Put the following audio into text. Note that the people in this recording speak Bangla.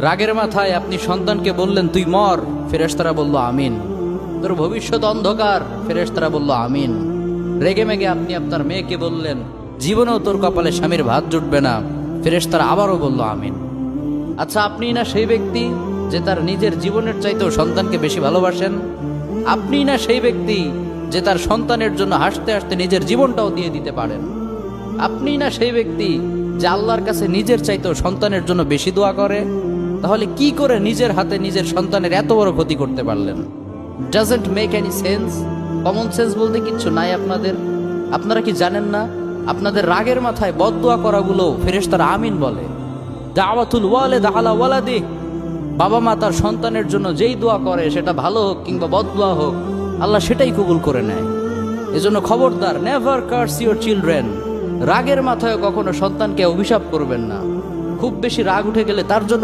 রাগের মাথায় আপনি সন্তানকে বললেন তুই মর, ফেরেশতারা বলল আমিন। তোর ভবিষ্যৎ অন্ধকার, ফেরেশতারা বলল আমিন। রেগে মেগে আপনি আপনার মেয়েকে বললেন জীবনেও তোর কপালে স্বামীর ভাত জুটবে না, ফেরেশতারা আবারও বলল আমিন। আচ্ছা, আপনি না সেই ব্যক্তি যে তার নিজের জীবনের চাইতেও সন্তানকে বেশি ভালোবাসেন? আপনি না সেই ব্যক্তি যে তার সন্তানের জন্য হাসতে হাসতে নিজের জীবনটাও দিয়ে দিতে পারেন? আপনি না সেই ব্যক্তি যে আল্লাহর কাছে নিজের চাইতেও সন্তানের জন্য বেশি দোয়া করে? তাহলে কি করে নিজের হাতে নিজের সন্তানের এত বড় ক্ষতি করতে পারলেন? Doesn't make any sense. Common sense বলতে কিচ্ছু নাই আপনাদের? আপনারা কি জানেন না আপনাদের রাগের মাথায় বদদোয়া করাগুলো ফেরেশতারা আমিন বলে? দাওয়াতুল ওয়ালিদ আলা ওয়ালাদি, বাবা মা তার সন্তানের জন্য যেই দোয়া করে সেটা ভালো হোক কিংবা বদদোয়া হোক, আল্লাহ সেটাই কবুল করে নেয়। এজন্য খবরদার, নেভার কার্স ইউর চিলড্রেন। রাগের মাথায় কখনো সন্তানকে অভিশাপ করবেন না। খুব বেশি রাগ উঠে গেলে তার জন্য